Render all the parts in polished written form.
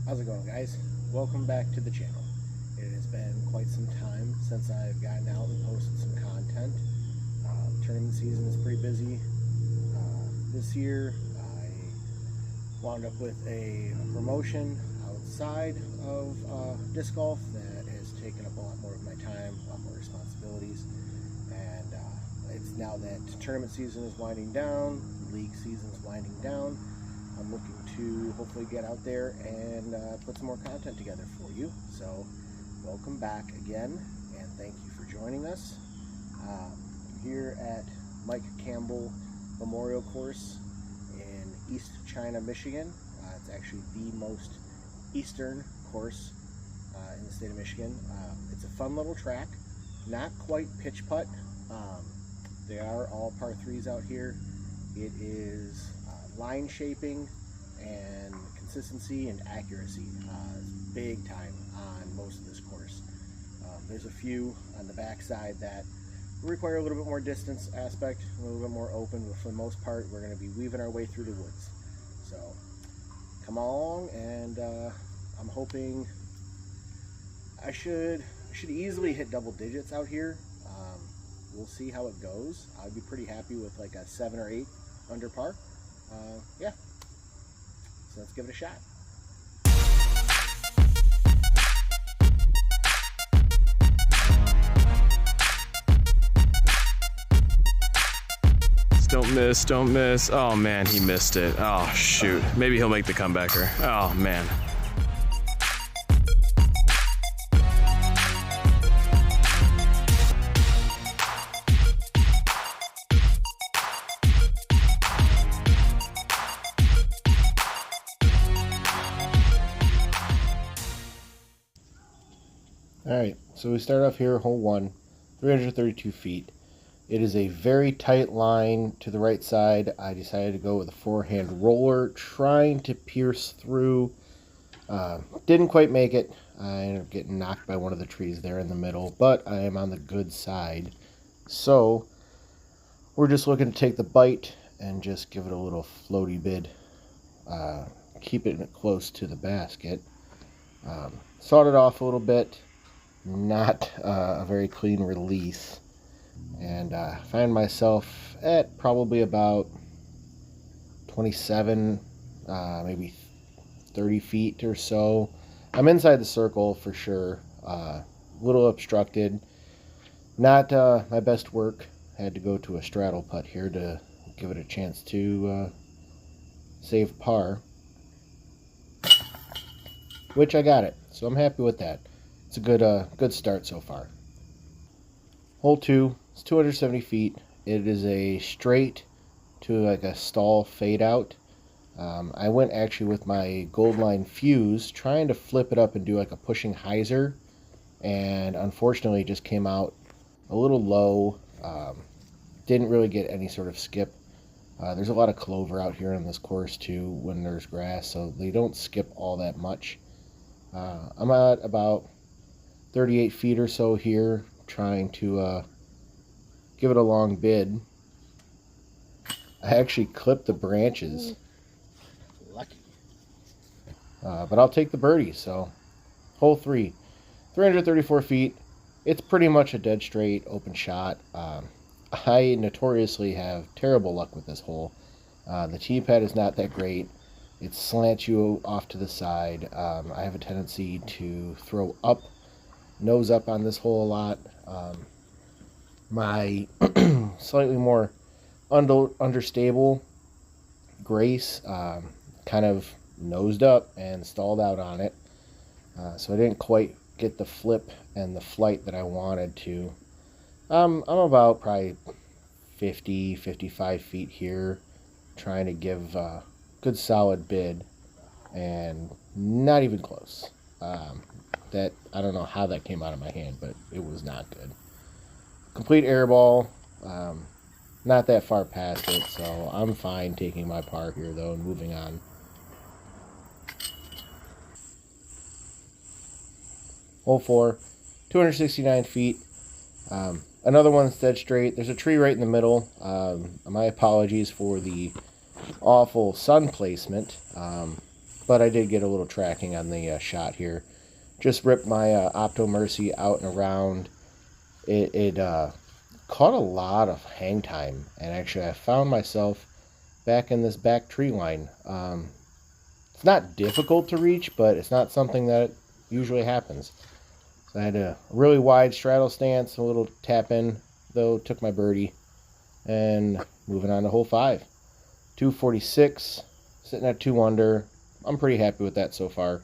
How's it going, guys? Welcome back to the channel. It has been quite some time since I've gotten out and posted some content. Tournament season is pretty busy. This year I wound up with a promotion outside of disc golf that has taken up a lot more of my time, a lot more responsibilities, and it's now that tournament season is winding down, league season is winding down. I'm looking to hopefully get out there and put some more content together for you. So welcome back again, and thank you for joining us. Here at Mike Campbell Memorial Course in East China, Michigan. It's actually the most eastern course in the state of Michigan. It's a fun little track, not quite pitch putt. They are all par 3s out here. It is line shaping and consistency and accuracy is big time on most of this course. There's a few on the backside that require a little bit more distance aspect, a little bit more open, but for the most part we're going to be weaving our way through the woods. So come along, and I'm hoping I should easily hit double digits out here. We'll see how it goes. I'd be pretty happy with like a 7 or 8 under par. Yeah, so let's give it a shot. Don't miss, don't miss. Oh man, he missed it. Oh shoot. Maybe he'll make the comebacker. Oh man. Alright, so we start off here, hole 1, 332 feet. It is a very tight line to the right side. I decided to go with a forehand roller, trying to pierce through. Didn't quite make it. I ended up getting knocked by one of the trees there in the middle, but I am on the good side. So we're just looking to take the bite and just give it a little floaty bid. Keep it close to the basket. Sawed it off a little bit. Not a very clean release. And find myself at probably about 27, maybe 30 feet or so. I'm inside the circle for sure. A little obstructed. Not my best work. Had to go to a straddle putt here to give it a chance to save par. Which I got it. So I'm happy with that. It's a good start so far. Hole 2. It's 270 feet. It is a straight to like a stall fade out. I went actually with my gold line fuse, trying to flip it up and do like a pushing hyzer, and unfortunately it just came out a little low. Didn't really get any sort of skip. There's a lot of clover out here on this course too when there's grass, so they don't skip all that much. I'm at about 38 feet or so here, trying to give it a long bid. I actually clipped the branches. Lucky. But I'll take the birdie. So hole 3, 334 feet. It's pretty much a dead straight open shot. I notoriously have terrible luck with this hole. The tee pad is not that great. It slants you off to the side. I have a tendency to throw up, nose up on this hole a lot. My slightly more understable Grace kind of nosed up and stalled out on it. So I didn't quite get the flip and the flight that I wanted to. I'm about probably 50, 55 feet here, trying to give a good solid bid, and not even close. That I don't know how that came out of my hand, but it was not good. Complete air ball. Not that far past it, so I'm fine taking my par here though and moving on. Hole 4, 269 feet. Another one that's dead straight. There's a tree right in the middle. My apologies for the awful sun placement. but I did get a little tracking on the shot here. Just ripped my Opto Mercy out and around. It caught a lot of hang time, and actually I found myself back in this back tree line. It's not difficult to reach, but it's not something that usually happens. So I had a really wide straddle stance, a little tap in, though, took my birdie, and moving on to hole 5. 246, sitting at 2 under. I'm pretty happy with that so far.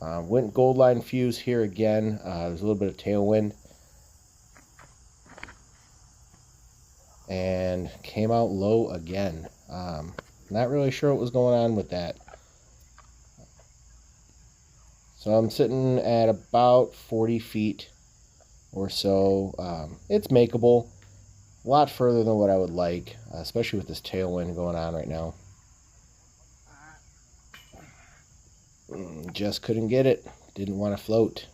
Went gold line fuse here again. There's a little bit of tailwind. And came out low again. Not really sure what was going on with that. So I'm sitting at about 40 feet or so. It's makeable. A lot further than what I would like, especially with this tailwind going on right now. Just couldn't get it. Didn't want to float.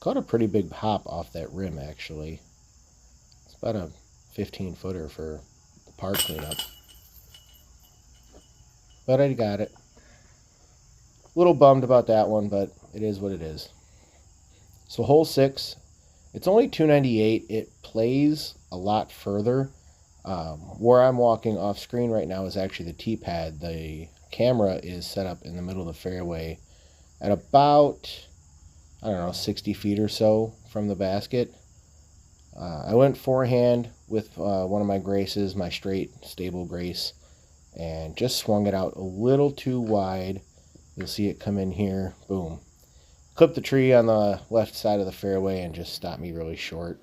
Caught a pretty big hop off that rim, actually. It's about a 15-footer for the par cleanup. But I got it. A little bummed about that one, but it is what it is. So hole 6, it's only 298. It plays a lot further. Where I'm walking off screen right now is actually the tee pad. The camera is set up in the middle of the fairway at about, I don't know, 60 feet or so from the basket. I went forehand with one of my graces, my straight, stable grace, and just swung it out a little too wide. You'll see it come in here. Boom. Clipped the tree on the left side of the fairway and just stopped me really short.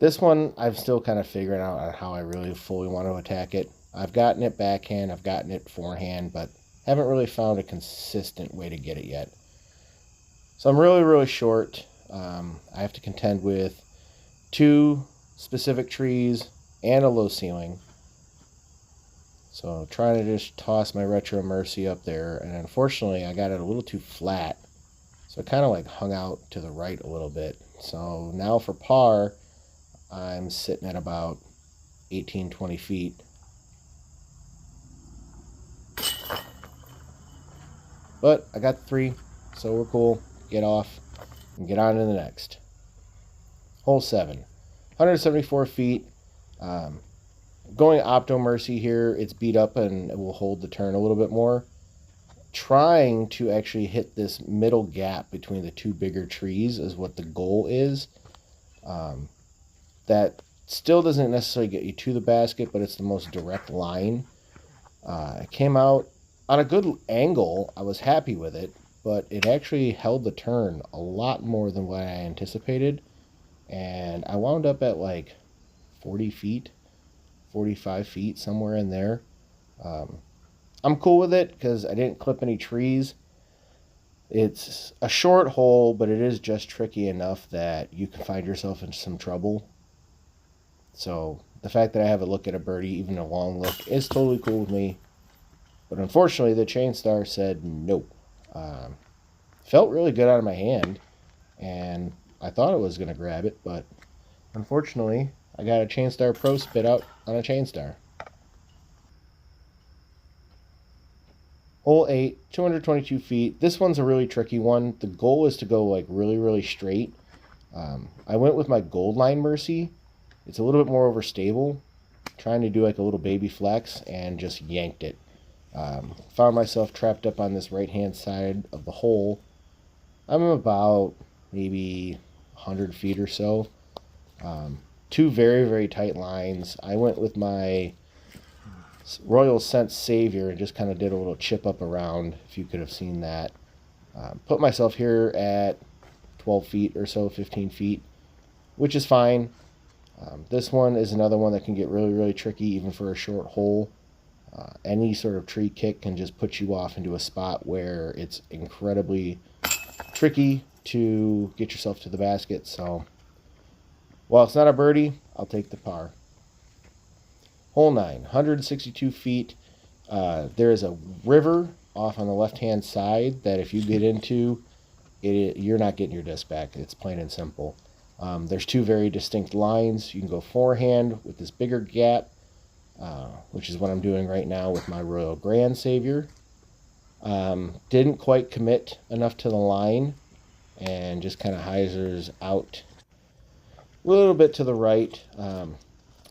This one, I'm still kind of figuring out on how I really fully want to attack it. I've gotten it backhand, I've gotten it forehand, but haven't really found a consistent way to get it yet. So I'm really, really short. I have to contend with 2 specific trees and a low ceiling. So trying to just toss my Retro Mercy up there, and unfortunately I got it a little too flat. So it kind of like hung out to the right a little bit. So now for par, I'm sitting at about 18, 20 feet. But I got the 3, so we're cool. Get off and get on to the next. Hole 7, 174 feet. Going Opto Mercy here, it's beat up and it will hold the turn a little bit more. Trying to actually hit this middle gap between the 2 bigger trees is what the goal is. That still doesn't necessarily get you to the basket, but it's the most direct line. It came out on a good angle. I was happy with it, but it actually held the turn a lot more than what I anticipated. And I wound up at like 40 feet, 45 feet, somewhere in there. I'm cool with it because I didn't clip any trees. It's a short hole, but it is just tricky enough that you can find yourself in some trouble. So the fact that I have a look at a birdie, even a long look, is totally cool with me. But unfortunately, the Chain Star said no. Felt really good out of my hand, and I thought I was going to grab it, but unfortunately, I got a Chain Star Pro spit out on a Chain Star. Hole 8, 222 feet. This one's a really tricky one. The goal is to go like really, really straight. I went with my Gold Line Mercy. It's a little bit more overstable. Trying to do like a little baby flex and just yanked it. Found myself trapped up on this right-hand side of the hole. I'm about maybe 100 feet or so. 2 very, very tight lines. I went with my Royal Scent Savior and just kind of did a little chip up around, if you could have seen that. Put myself here at 12 feet or so, 15 feet, which is fine. This one is another one that can get really, really tricky, even for a short hole. Any sort of tree kick can just put you off into a spot where it's incredibly tricky to get yourself to the basket. So, while it's not a birdie, I'll take the par. Hole 9, 162 feet. There is a river off on the left-hand side that if you get into, you're not getting your disc back. It's plain and simple. There's two very distinct lines. You can go forehand with this bigger gap, which is what I'm doing right now with my Royal Grand Savior. Didn't quite commit enough to the line and just kind of hyzers out a little bit to the right.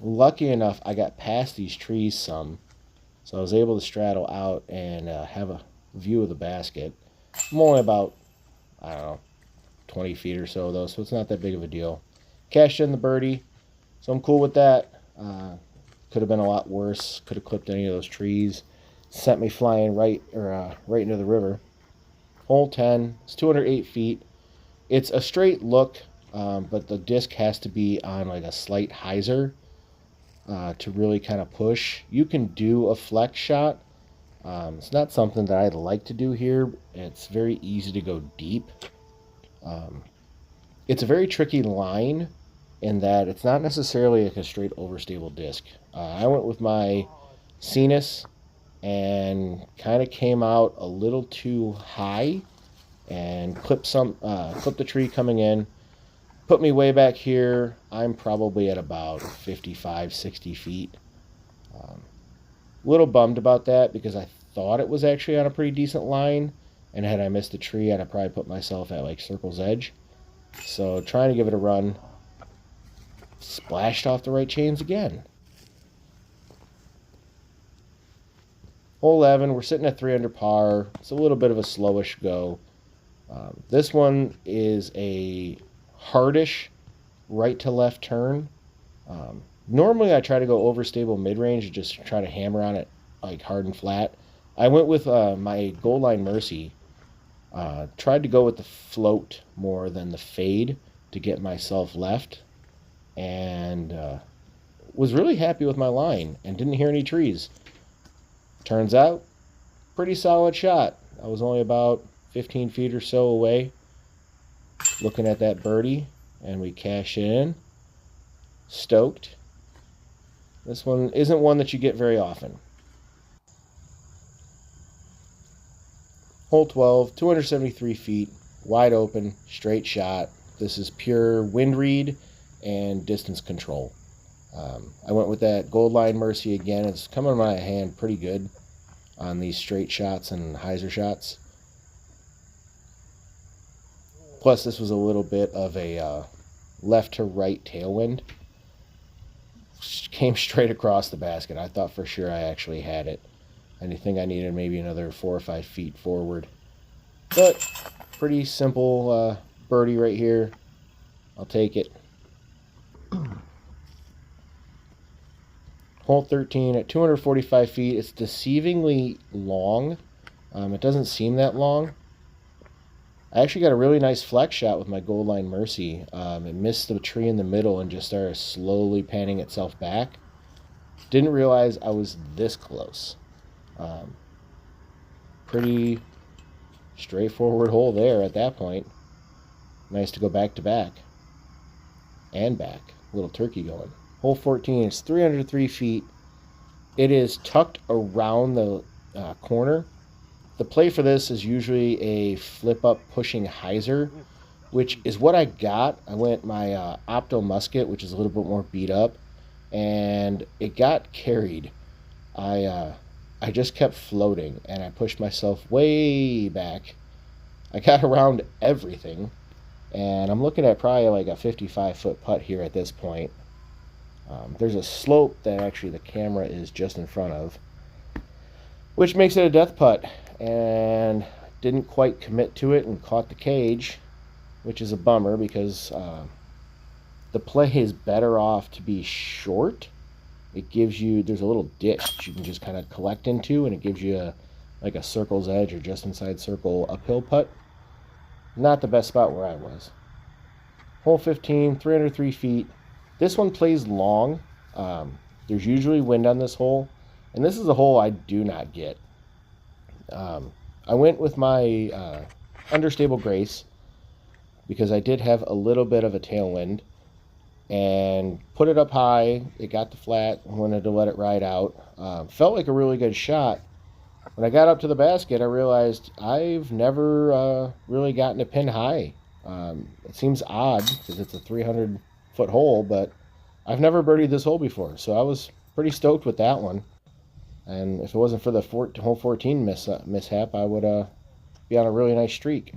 Lucky enough, I got past these trees some, so I was able to straddle out and have a view of the basket. I'm only about, I don't know, 20 feet or so though, so it's not that big of a deal. Cashed in the birdie, so I'm cool with that. Could have been a lot worse. Could have clipped any of those trees. Sent me flying right into the river. Hole 10. It's 208 feet. It's a straight look, but the disc has to be on like a slight hyzer to really kind of push. You can do a flex shot. It's not something that I'd like to do here. It's very easy to go deep. It's a very tricky line in that it's not necessarily like a straight overstable disc. I went with my Cenis and kind of came out a little too high and clipped the tree coming in. Put me way back here. I'm probably at about 55, 60 feet. A little bummed about that because I thought it was actually on a pretty decent line, and had I missed the tree, I'd have probably put myself at like circle's edge. So trying to give it a run. Splashed off the right chains again. Hole 11, we're sitting at 3 under par. It's a little bit of a slowish go. This one is a hardish right to left turn. Normally I try to go overstable mid-range and just try to hammer on it like hard and flat. I went with my Gold Line Mercy. Tried to go with the float more than the fade to get myself left. And was really happy with my line and didn't hear any trees. Turns out, pretty solid shot. I was only about 15 feet or so away looking at that birdie, and we cash it in. Stoked. This one isn't one that you get very often. Hole 12, 273 feet, wide open, straight shot. This is pure wind read and distance control. I went with that Gold Line Mercy again. It's coming in my hand pretty good on these straight shots and hyzer shots. Plus, this was a little bit of a left to right tailwind. Came straight across the basket. I thought for sure I actually had it. I think I needed maybe another 4 or 5 feet forward. But, pretty simple birdie right here. I'll take it. Hole 13 at 245 feet. It's deceivingly long. It doesn't seem that long. I actually got a really nice flex shot with my Gold Line Mercy. It missed the tree in the middle and just started slowly panning itself back. Didn't realize I was this close. Pretty straightforward hole there at that point. Nice to go back to back. And back. Little turkey going. Hole 14 is 303 feet. It is tucked around the corner. The play for this is usually a flip-up pushing hyzer, which is what I got. I went my Opto Musket, which is a little bit more beat up, and it got carried. I just kept floating, and I pushed myself way back. I got around everything, and I'm looking at probably like a 55-foot putt here at this point. There's a slope that actually the camera is just in front of, which makes it a death putt, and didn't quite commit to it and caught the cage, which is a bummer because the play is better off to be short. It gives you, there's a little ditch that you can just kind of collect into, and it gives you like a circle's edge or just inside circle uphill putt. Not the best spot where I was. Hole 15, 303 feet. This one plays long. There's usually wind on this hole, and this is a hole I do not get. I went with my understable Grace because I did have a little bit of a tailwind, and put it up high. It got the flat, wanted to let it ride out. Felt like a really good shot. When I got up to the basket, I realized I've never really gotten a pin high It seems odd because it's a 300-foot hole, but I've never birdied this hole before, so I was pretty stoked with that one. And if it wasn't for the hole 14 mishap, I would be on a really nice streak.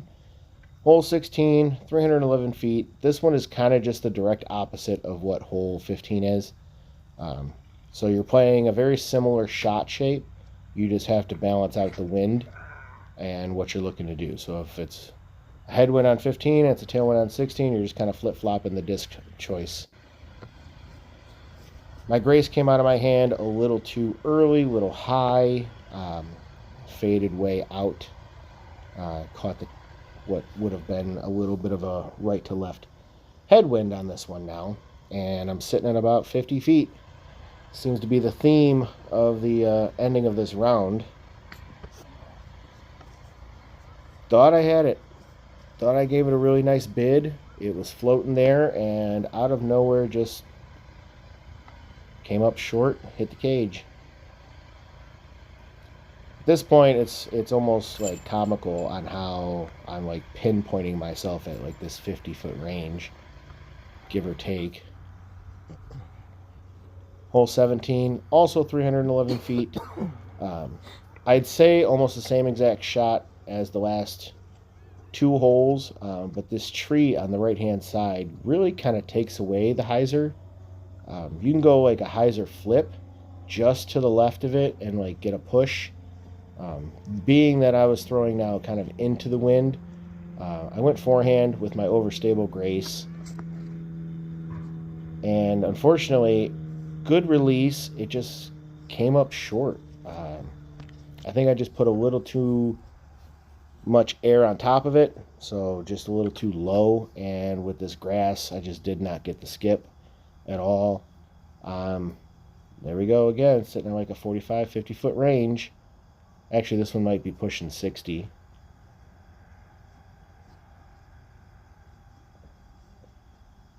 Hole 16, 311 feet. This one is kind of just the direct opposite of what hole 15 is. So you're playing a very similar shot shape. You just have to balance out the wind and what you're looking to do. So if it's a headwind on 15 and it's a tailwind on 16, you're just kind of flip-flopping the disc choice. My grace came out of my hand a little too early, a little high, faded way out. Caught what would have been a little bit of a right to left headwind on this one now, and I'm sitting at about 50 feet. Seems to be the theme of the ending of this round. Thought I had it. Thought I gave it a really nice bid. It was floating there, and out of nowhere just came up short, hit the cage. At this point, it's almost like comical on how I'm like pinpointing myself at like this 50-foot range, give or take. Hole 17, also 311 feet. I'd say almost the same exact shot as the last two holes, but this tree on the right-hand side really kind of takes away the hyzer. You can go like a hyzer flip just to the left of it and like get a push. Being that I was throwing now kind of into the wind, I went forehand with my overstable grace, and unfortunately, good release, it just came up short. I think I just put a little too much air on top of it, so just a little too low, and with this grass I just did not get the skip at all. There we go again, sitting in like a 45-50 foot range. Actually, this one might be pushing 60.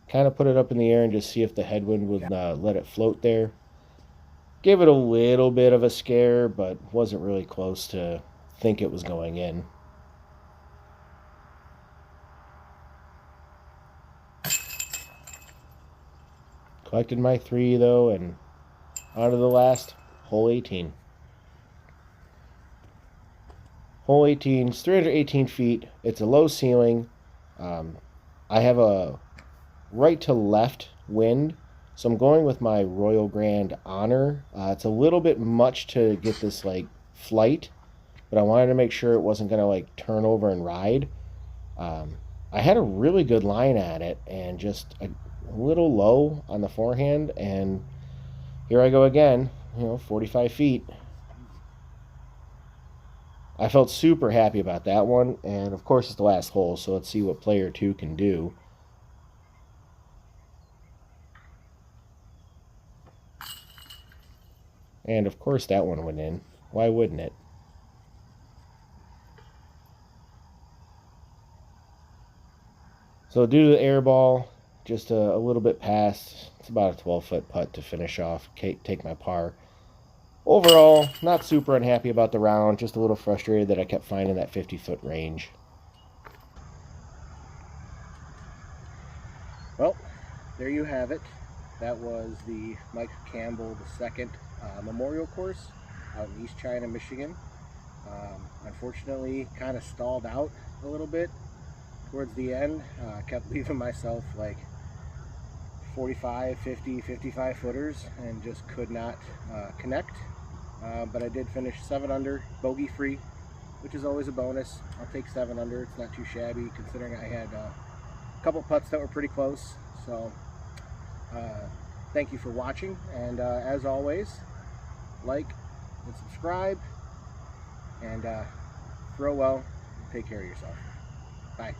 Kind of put it up in the air and just see if the headwind would let it float there. Gave it a little bit of a scare, but wasn't really close to think it was going in. Collected my 3 though, and on to the last, hole 18. Hole 18 is 318 feet. It's a low ceiling. I have a right to left wind, so I'm going with my Royal Grand Honor. It's a little bit much to get this like flight, but I wanted to make sure it wasn't going to like turn over and ride. I had a really good line at it and just a little low on the forehand, and here I go again, 45 feet. I felt super happy about that one, and of course it's the last hole, so let's see what player 2 can do. And of course that one went in. Why wouldn't it? So due to the air ball, just a little bit past, it's about a 12-foot putt to finish off, take my par. Overall, not super unhappy about the round, just a little frustrated that I kept finding that 50-foot range. Well, there you have it. That was the Mike Campbell II Memorial Course out in East China, Michigan. Unfortunately, kind of stalled out a little bit towards the end. Kept leaving myself like 45, 50, 55 footers and just could not connect. But I did finish 7 under, bogey free, which is always a bonus. I'll take 7 under. It's not too shabby considering I had a couple putts that were pretty close. So thank you for watching, and as always, like and subscribe, and throw well, take care of yourself. Bye.